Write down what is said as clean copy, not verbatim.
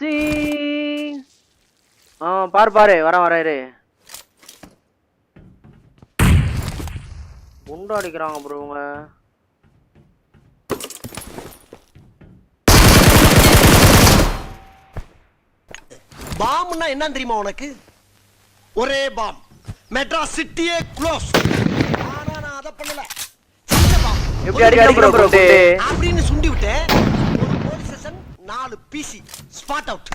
C பாரு பாரு வராரு குண்டு அடிக்கிறாங்க ப்ரோ இவங்க. பாம்னா என்ன தெரியுமா உனக்கு? ஒரே பாம் மெட்ராஸ் சிட்டியே க்ளோஸ். ஆனா நான் அத பண்ணல. சின்ன பாம் எப்படி அடிக்கிறாங்க ப்ரோ அப்படின்னு சுண்டி விட்டேன். ஒரு police station 4 PC spot out.